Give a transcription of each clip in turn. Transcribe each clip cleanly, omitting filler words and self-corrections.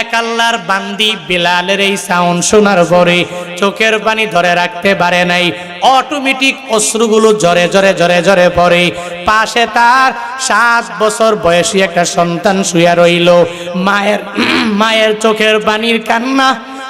এক আল্লাহর বান্দি বিলালের এই সাউন্ড শোনার পরে চোখের পানি ধরে রাখতে পারে নাই, অটোমেটিক অশ্রুগুলো জরে জরে জরে জরে পড়ে। পাশে তার 7 বছর বয়সী একটা সন্তান শুয়ে রইল। মায়ের চোখের পানির কান্না,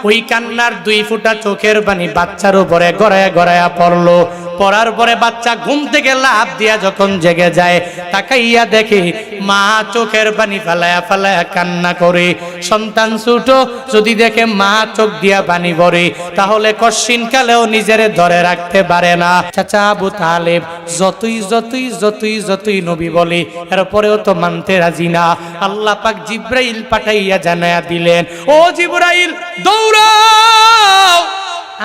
ওই কান্নার 2 ফোঁটা চোখের পানি বাচ্চার উপরে গড়ায়া গড়ায়া পড়লো। পড়ার পরে বাচ্চা ঘুম থেকে লাফ দিয়া যখন জেগে যায়, তাকাইয়া দেখে মা চোখের পানি ফালায়া ফালায়া কান্না করে। সন্তান ছোট, যদি দেখে মা চোখ দিয়া পানি পড়ে তাহলে কশিন কালেও নিজেরে ধরে রাখতে পারে না। চাচা আবু তালেব যতই যতই যতই যতই নবী বলে এরপরেও তো মানতে রাজি না। আল্লাহ পাক জিব্রাইল পাঠাইয়া জানায়া দিলেন, ও জিব্রাইল দৌড়াও,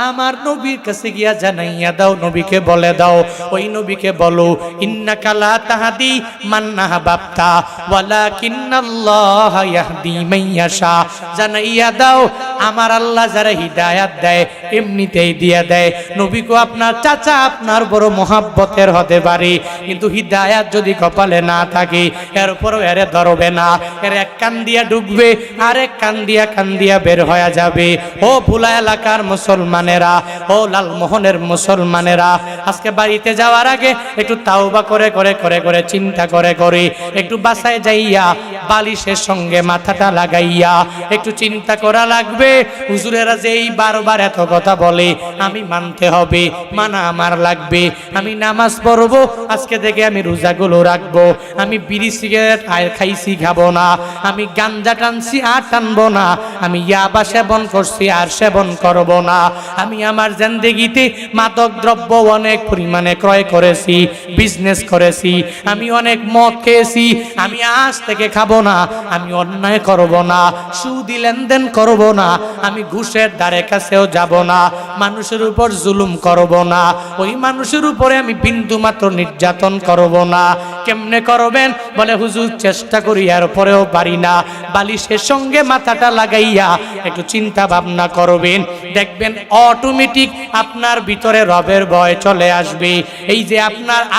আমার নবীর কাছে গিয়া জানাইয়া দাও, নবীকে বলে দাও, ওই নবীকে বলো ইন্নাকা লা তাহদি মান আহবাবতা ওয়ালাকিন্নাল্লাহা ইয়াহদি মান ইয়াশা। জানাইয়া দাও আমার আল্লাহ যারা হিদায়াত দেয় এমনিতেই দিয়া দেয়। নবীকে আপনার চাচা আপনার বড় মহাব্বতের হতে পারে, কিন্তু হিদায়াত যদি কপালে না থাকে এরপরও এরে ধরবে না, এর এক কান দিয়া ঢুকবে আর এক কান দিয়া বের হয়ে যাবে। ও ভোলা এলাকার মুসলমানেরা, ও লালমোহনের মুসলমানেরা, আজকে বাড়িতে যাওয়ার আগে একটু তাওবা করে করে করে করে চিন্তা করে করে একটু বাসায় যাইয়া বালিশের সঙ্গে মাথাটা লাগাইয়া একটু চিন্তা করা লাগবে। হুজুরেরা যে এই বারবার এত কথা বলে আমি মানতে হবে, মানা আমার লাগবে। আমি নামাজ পড়বো, আজকে থেকে আমি রোজাগুলো রাখবো, আমি বিড়ি সিগারেট আর খাইছি খাবো না, আমি গাঞ্জা টানছি আর টানবো না, আমি ইয়াবা সেবন করছি আর সেবন করব না, আমি আমার জিন্দেগিতে মাদক দ্রব্য অনেক পরিমাণে ক্রয় করেছি, বিজনেস করেছি, আমি অনেক মদ খেয়েছি, আমি আজ থেকে খাবো না, আমি অন্যায় করব না, সুদি লেনদেন করব না, আমি ঘুষের ধারে কাছেও যাব না, মানুষের উপর জুলুম করব না, ওই মানুষের উপরে আমি বিন্দু মাত্র নির্যাতন করব না। কেমনে করবেন? বলে হুজুর চেষ্টা করি আর পরেও পারি না। বালিশের সঙ্গে মাথাটা লাগাইয়া একটু চিন্তা ভাবনা করবেন, দেখবেন অটোমেটিক আপনার ভিতরে রবের ভয় চলে আসবে। এই যে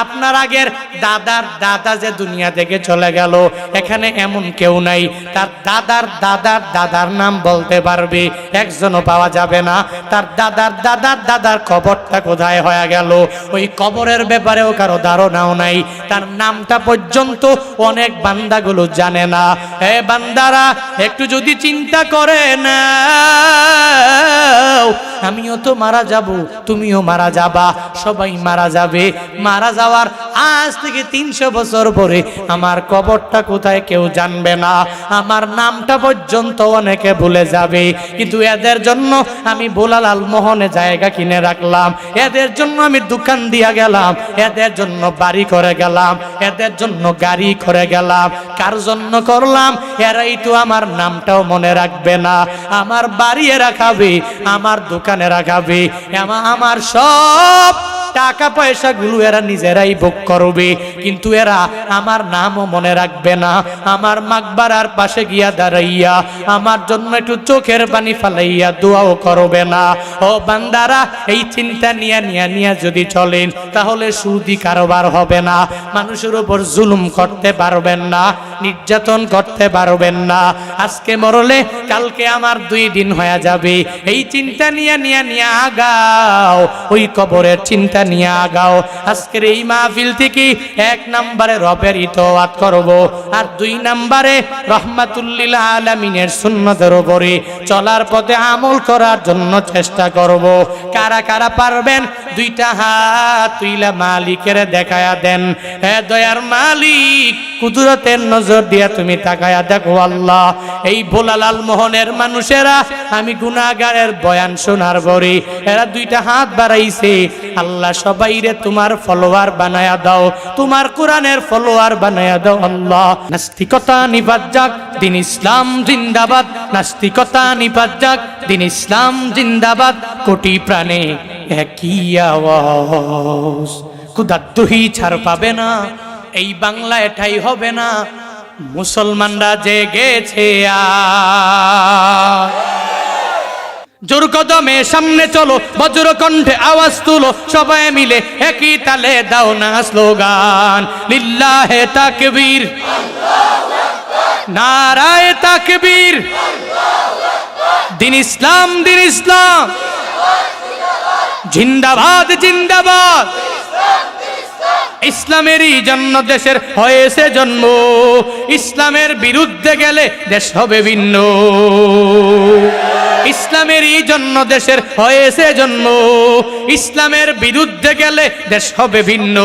আপনার আগের দাদার দাদা যে দুনিয়া থেকে চলে গেল, এখানে এমন কেউ নাই তার দাদার দাদার দাদার নাম বলতে পারবে, একজনও পাওয়া যাবে না। তার দাদার দাদার দাদার কবরটা কোথায় হয়ে গেল ওই কবরের ব্যাপারেও কারো ধারণাও নাই, তার নামটা পর্যন্ত অনেক বান্দাগুলো জানে না। হে বান্দারা, একটু যদি চিন্তা করে না, আমিও তো মারা যাব, তুমিও মারা যাবা, সবাই মারা যাবে। মারা যাওয়ার আজ থেকে 300 বছর পরে আমার কবরটা কোথায় কেউ জানবে না, আমার নামটা পর্যন্ত অনেকে ভুলে যাবে। কিন্তু এদের জন্য আমি ভোলা লালমোহনে জায়গা কিনে রাখলাম, এদের জন্য আমি দোকান দিয়া গেলাম, এদের জন্য বাড়ি করে গেলাম, এদের জন্য গাড়ি করে গেলাম। কার জন্য করলাম? এরাই তো আমার নামটাও মনে রাখবে না, আমার বাড়ি এরা খাবে, আমার দোকানে রাখাবে, আমার সব টাকা পয়সা গুলো এরা নিজেরাই ভোগ করবে, কিন্তু এরা আমার নামও মনে রাখবে না। আমার মাকবারার পাশে গিয়া দাঁড়াইয়া আমার জন্য একটু চোখের পানি ফালাইয়া দোয়াও করবে না। ও বান্দারা, এই চিন্তা নিয়ে যদি চলেন তাহলে সুদি কারবার হবে না, মানুষের উপর জুলুম করতে পারবেন না, নির্যাতন করতে পারবেন না। আজকে মরলে কালকে আমার 2 দিন হয়ে যাবে, এই চিন্তা নিয়ে আগাও, ওই কবরের চিন্তা নিয়ে আগাও। আজকের এই মাহফিল থেকে 1 নম্বরে রবের ইতাআত করব, আর 2 নম্বরে রহমাতুল্লিল আলামিনের সুন্নতের উপরে চলার পথে আমল করার জন্য চেষ্টা করব। কারা কারা পারবেন 2টা হাত তুইলা মালিকের দেখায়া দেন। হে দয়ার মালিক, কুদরতের নজর দিয়া তুমি তাকায়া দেখো আল্লাহ, এই ভোলা লালমোহনের মানুষেরা আমি গুনাহগারের বয়ান শোনার পরে এরা 2টা হাত বাড়াইছে। আল্লাহ সবাইরে তোমার ফলোয়ার বানায়া দাও, তোমার কোরআনের ফলোয়ার বানায়া দাও আল্লাহ। নাস্তিকতা নিবাদ যাক, দিন ইসলাম জিন্দাবাদ, নাস্তিকতা নিবাদ যাক, দিন ইসলাম জিন্দাবাদ, কোটি প্রাণে একই আওয়াজ, কুদাদ্দুহি ছাড় পাবে না, এই বাংলা এটাই হবে না, মুসলমানরা জেগেছে জোর কদমে সামনে চলো, বজ্র কণ্ঠে আওয়াজ তুলো, সবাই মিলে একই তালে দাও না স্লোগান, লিল্লাহে তাকবীর, নারায়ে তাকবীর, দিন ইসলাম, দিন ইসলাম, জিন্দাবাদ জিন্দাবাদ। ইসলামেরই জন্য দেশের হয়েছে জন্ম, ইসলামের বিরুদ্ধে গেলে দেশ হবে ভিন্ন। ইসলামেরই জন্য দেশের হয়েছে জন্ম, ইসলামের বিরুদ্ধে গেলে দেশ হবে ভিন্ন।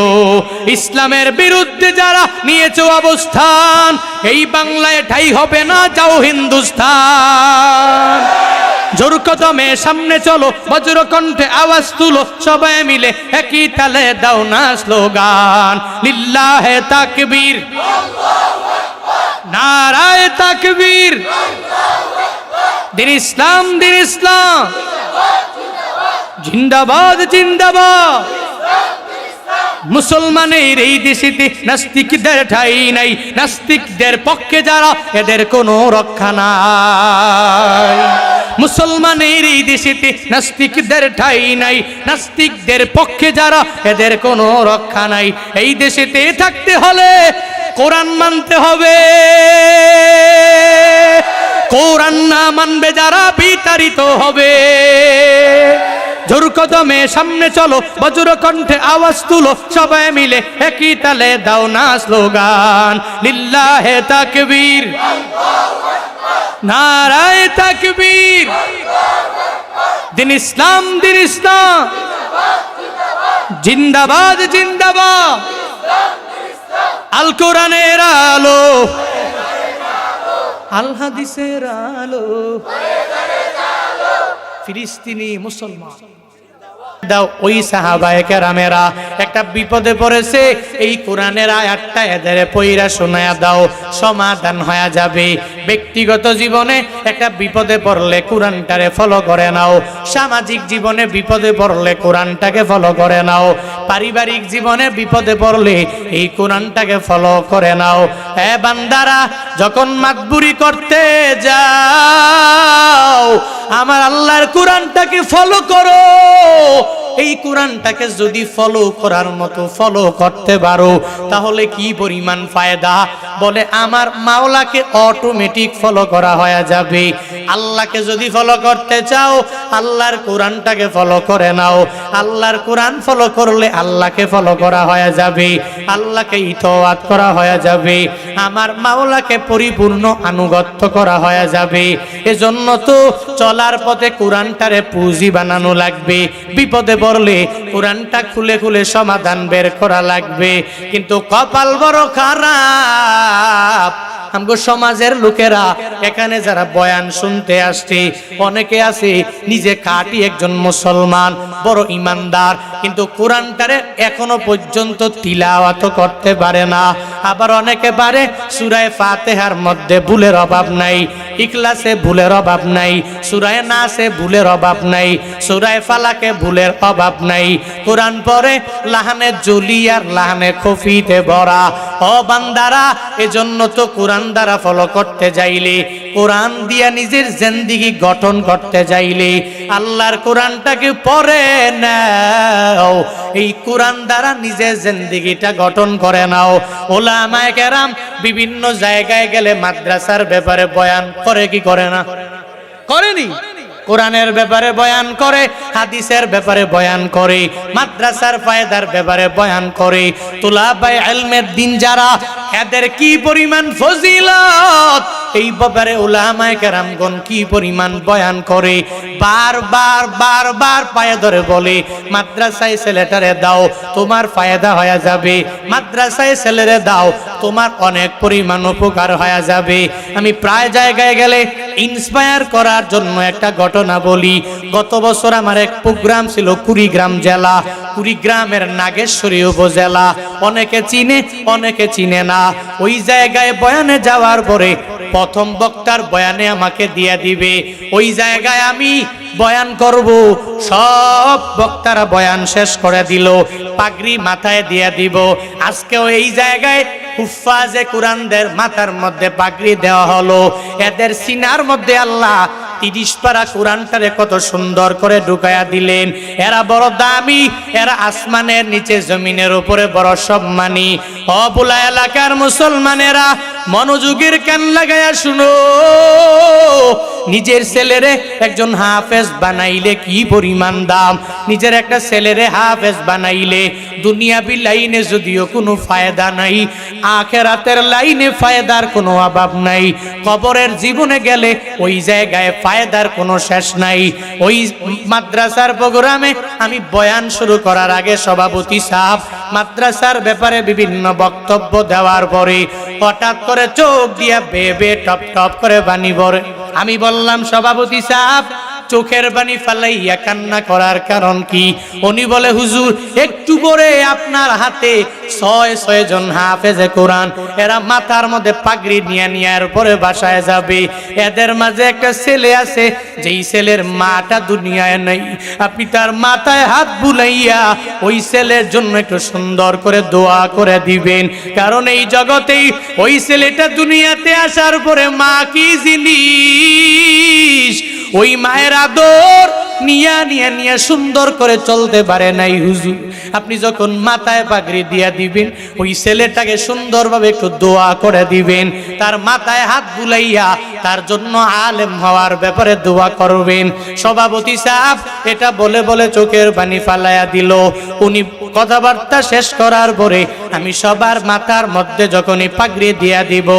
ইসলামের বিরুদ্ধে যারা নিয়েছে অবস্থান, এই বাংলায় ঠাই হবে না, যাও হিন্দুস্তান। জোর কদমে সামনে চলো, বজ্র কণ্ঠে আওয়াজ তুলো, সবাই মিলে একই তালে দাও না স্লোগান, লিল্লাহে তাকবীর, নারায়ে তাকবীর। দিন ইসলাম, দিন ইসলাম, জিন্দাবাদ জিন্দাবাদ। মুসলমানের এই দেশেতে নাস্তিকদের ঠাই নাই, নাস্তিকদের পক্ষে যারা এদের কোনো রক্ষা নাই। মুসলমানের এই দেশেতে নাস্তিকদের ঠাই নাই, নাস্তিকদের পক্ষে যারা এদের কোনো রক্ষা নাই। এই দেশেতে থাকতে হলে কোরআন মানতে হবে, কোরআন না মানবে যারা বিতাড়িত হবে। জোর কদমে সামনে চলো, বজ্র কণ্ঠে আওয়াজ তুলো, সবাই মিলে একই তালে দাও না স্লোগান, লিল্লাহে তাকবীর, নারায়ে তাকবীর। দিন ইসলাম, দিন ইসলাম, জিন্দাবাদ জিন্দাবাদ। আল কোরআনের আলো, আল হাদিসের আলো, ফিলিস্তিনি মুসলমান দাও। ওই সাহাবায়ে কেরামেরা একটা বিপদে পড়েছে, এই কোরআনের আয়াতটা এদের পয়রা শোনায়া দাও, সমাধান হয়ে যাবে। ব্যক্তিগত জীবনে একটা বিপদে পড়লে কোরআনটারে ফলো করে নাও, সামাজিক জীবনে বিপদে পড়লে কোরআনটাকে ফলো করে নাও, পারিবারিক জীবনে বিপদে পড়লে এই কোরআনটাকে ফলো করে নাও। এ বান্দারা, যখন মাতবুরি করতে যাও, আমার আল্লাহর কোরআনটাকে ফলো করো। এই কোরআনটাকে যদি ফলো করার মতো ফলো করতে পারো, তাহলে কি পরিমাণ ফায়দা। বলে আমার মাওলাকে অটোমেটিক ফলো করা হয়ে যাবে। আল্লাহকে যদি ফলো করতে চাও, আল্লাহর কোরআনটাকে ফলো করে নাও। আল্লাহর কোরআন ফলো করলে আল্লাহকে ফলো করা হয়ে যাবে, আল্লাহকে ইতাআত করা হয়ে যাবে, আমার মাওলাকে পরিপূর্ণ আনুগত্য করা হয়ে যাবে। এজন্য তো চলার পথে কোরআনটারে পুঁজি বানানো লাগবে, বিপদে পড়লে কোরআনটা খুলে খুলে সমাধান বের করা লাগবে। কিন্তু কপাল বড় খারাপ, আমগো সমাজের লোকেরা এখানে যারা বয়ান শুনতে আসছে, অনেকে আছে নিজে খাঁটি একজন মুসলমান, বড় ইমানদার, কিন্তু কোরআনটারে এখনো পর্যন্ত তিলাওয়াত করতে পারে না। আবার অনেকে পারে, সূরা ফাতিহার মধ্যে ভুলের অভাব নাই, ইখলাসে ভুলের অভাব নাই, সূরা নাসে ভুলের অভাব নাই, সূরা ফালাকে ভুলের অভাব নাই। কোরআন পড়ে লাহানে জলি আর লাহানে খফিতে ভরা। ও বান্দারা, এজন্য তো কোরআন দ্বারা ফলো করতে যাইলে, কোরআন দিয়া নিজের জিন্দেগি গঠন করতে যাইলে আল্লাহর কোরআনটাকে পড়ে নাও। এই কোরআন দ্বারা নিজের জিন্দেগিটা গঠন করে নাও। উলামায়ে কেরাম বিভিন্ন জায়গায় গেলে মাদ্রাসার ব্যাপারে বয়ান করে কি করে না? করেনি? কোরআনের ব্যাপারে বয়ান করে, হাদিসের ব্যাপারে বয়ান করে, মাদ্রাসার ফায়দার ব্যাপারে বয়ান করে। তুলাবায়ে ইলমের দিন যারা, এদের কি পরিমাণ ফজিলত, এই ব্যাপারে উলামায়ে কেরামগণ কি পরিমাণ বয়ান করে। বারবার বারবার পায়ে ধরে বলে, মাদ্রাসায় ছেলেটারে দাও, তোমার ফায়দা হয়ে যাবে, মাদ্রাসায় ছেলেরে দাও, তোমার অনেক পরিমাণ উপকার হয়ে যাবে। আমি প্রায় জায়গায় গেলে ইন্সপায়ার করার জন্য একটা ঘটনা বলি। গত বছর আমার এক প্রোগ্রাম ছিল কুড়িগ্রাম জেলা, কুড়িগ্রামের নাগেশ্বরী উপজেলা। অনেকে চিনে, অনেকে চিনে না। ওই জায়গায় বয়ানে যাওয়ার পরে প্রথম বক্তার বয়ানে আমাকে দিয়ে দিবে, ওই জায়গায় আমি বয়ান করব। সব বক্তারা বয়ান শেষ করে দিল, পাগড়ি মাথায় দিয়ে দিব। আজকেও এই জায়গায় হুফাজে কোরআনদের মাথার মধ্যে পাগড়ি দেওয়া হলো। এদের সিনার মধ্যে আল্লাহ 30 পারা কোরআনটারে কত সুন্দর করে ঢুকায়া দিলেন। এরা বড় দামি, এরা আসমানের নিচে জমিনের উপরে বড় সম্মানী। অবুলা এলাকার মুসলমানেরা মনোযোগের কান লাগায়া শুনো, নিজের ছেলেরে একজন হাফেজ বানাইলে কি পরিমাণ দাম, নিজের একটা ছেলেরে হাফেজ বানাইলে দুনিয়াবি লাইনে যদিও কোনো ফায়দা নাই, আখিরাতের লাইনে ফায়দার কোনো অভাব নাই। কবরের জীবনে গেলে ওই জায়গায় ফায়দার কোনো শেষ নাই। ওই মাদ্রাসার প্রোগ্রামে আমি বয়ান শুরু করার আগে সভাপতি সাহেব মাদ্রাসার ব্যাপারে বিভিন্ন বক্তব্য দেওয়ার পরে হঠাৎ করে চোখ দিয়া বেবে টপ টপ করে পানি পড়ে। আমি বললাম, সভাপতি সাহেব চোখের পানি ফালাইয়া কান্না করার কারণ কি? উনি বলে, হুজুর একটু পরে আপনার হাতে ৬ জন হাফেজে কোরআন, এরা মাথার মধ্যে পাগড়ি নিয়ে নিয়ার পরে বাসায় যাবে। এদের মাঝে একটা ছেলে আছে, যেই ছেলের মাটা দুনিয়ায় নেই। আপনি তার মাথায় হাত বুলাইয়া ওই ছেলের জন্য একটু সুন্দর করে দোয়া করে দিবেন, কারণ এই জগতেই ওই ছেলেটা দুনিয়াতে আসার পরে মা কি জিনিস ওই মায়ের আদর নিয়া নিয়া নিয়া সুন্দর করে চলতে পারে নাই। হুজুর আপনি যখন মাথায় পাগড়ি দিয়া দিবেন, ওই ছেলেটাকে সুন্দরভাবে একটু দোয়া করে দিবেন, তার মাথায় হাত বুলাইয়া তার জন্য আলেম হওয়ার ব্যাপারে দোয়া করবেন। সভাপতি সাহেব এটা বলে বলে চোখের পানি ফালাইয়া দিল। উনি কথাবার্তা শেষ করার পরে আমি সবার মাথার মধ্যে যখনই পাগড়ি দিয়া দিব,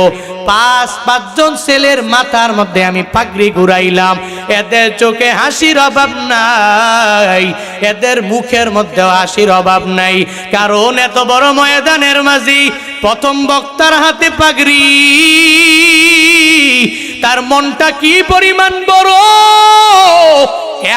৫ জন ছেলের মাথার মধ্যে আমি পাগড়ি ঘুরাইলাম। এদের চোখে হাসির অভাব নাই, এদের মুখের মধ্যে হাসির অভাব নাই, কারণ এত বড় ময়দানের মাঝি প্রথম বক্তার হাতে পাগড়ি, তার মনটা কি পরিমাণ বড়,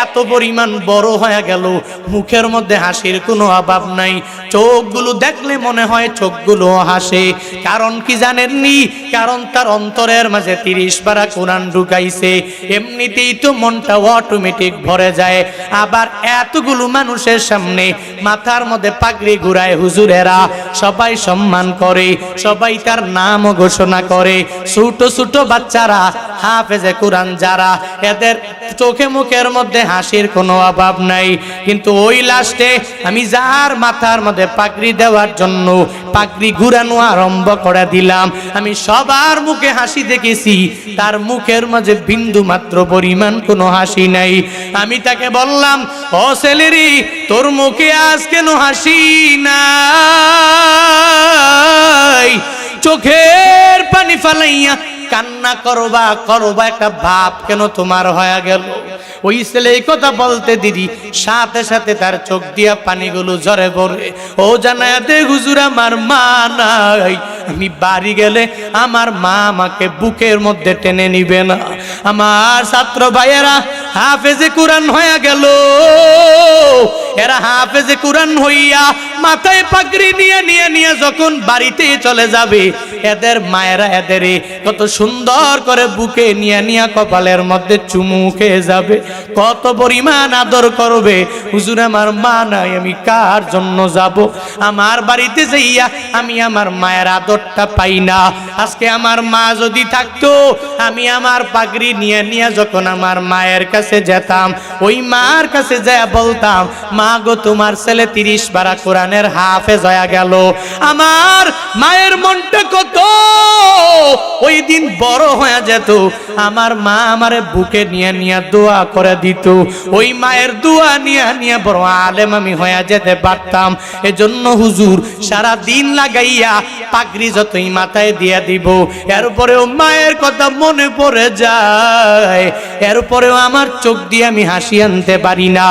এত পরিমাণ বড় হয়ে গেল, মুখের মধ্যে হাসির কোনো অভাব নাই। চোখগুলো দেখলে মনে হয় চোখগুলো হাসে। কারণ কি জানেননি? কারণ তার অন্তরের মাঝে ৩০ পারা কোরআন ঢুকাইছে। এমনিতেই তো মনটা অটোমেটিক ভরে যায়। আবার এতগুলো মানুষের সামনে মাথার মধ্যে পাগড়ি ঘুরায় হুজুরেরা, সবাই সম্মান করে, সবাই তার নামও ঘোষণা করে। ছোট ছোট বাচ্চারা হাফেজে কোরআন যারা, এদের চোখে মুখের মধ্যে হাসির কোনো অভাব নাই। কিন্তু ওই লাস্টে আমি যার মাথার মধ্যে পাগড়ি দেওয়ার জন্য পাগড়ি ঘুরানো আরম্ভ করে দিলাম, আমি সবার মুখে হাসি দেখেছি, তার মুখের মাঝে বিন্দু মাত্র পরিমাণ কোনো হাসি নাই। আমি তাকে বললাম, ও ছেলেরি, তোর মুখে আজ কেন হাসি নাই? চোখের পানি ফালাইয়া কান্না করবা করবা একটা ভাব কেন তোমার হয়ে গেল? ওই ছেলে এই কথা বলতে দিদি সাথে সাথে তার চোখ দিয়া পানিগুলো ঝরে পড়ে। ও জানায়াতে হুজুর আমার মা নাই, আমি বাড়ি গেলে আমার মা আমাকে বুকের মধ্যে টেনে নিবে না। আমার ছাত্র ভাইয়েরা হাফেজে কোরআন হয়ে গেল, এরা হাফেজে কোরআন হইয়া মাথায় পাগড়ি নিয়ে নিয়ে নিয়ে যখন বাড়িতে চলে যাবে, এদের মায়েরা এদের কত সুন্দর করে বুকে নিয়ে নিয়ে কপালের মধ্যে চুমু খেয়ে যাবে, কত পরিমাণ আদর করবে। হুজুর আমার মা নাই, আমি কার জন্য যাব? আমার বাড়িতে যাইয়া আমি আমার মায়ের আদরটা পাই না। আজকে আমার মা যদি থাকতো, আমি আমার পাগড়ি নিয়ে নিয়ে যখন আমার মায়ের কাছে যেতাম, ওই মার কাছে যায় বলতাম, মা গো তোমার ছেলে ৩০ পারা কোরআনের হাফেজ হয়ে গেল। আমার মায়ের মনটা কত ওই দিন বড় হয়ে যেত। আমার মা আমারে বুকে নিয়ে নিয়ে দোয়া করে দিত, ওই মায়ের দোয়া নিয়ে নিয়ে বড় আলেম আমি হয়ে যেতে পারতাম। এজন্য হুজুর সারা দিন লাগাইয়া পাগড়ি যতই মাথায় দিয়া দিব, এরপরেও মায়ের কথা মনে পড়ে যায়, এরপরেও আমার চোখ দিয়ে আমি হাসি আনতে পারি না,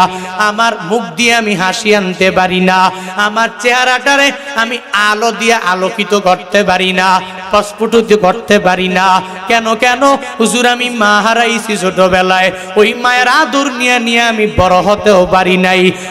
আমার মুখ দিয়ে আমি হাসি আনতে পারি না, আমার চেহারাটারে আমি আলো দিয়ে আলোকিত করতে পারি না, প্রস্ফুটিত করতে পারি না। কেন কেন হুজুর আমি মা হারাইছি ছোটবেলায়, ওই মায়ের আদর নিয়ে নিয়ে আমি বড় হতেও পারি নাই।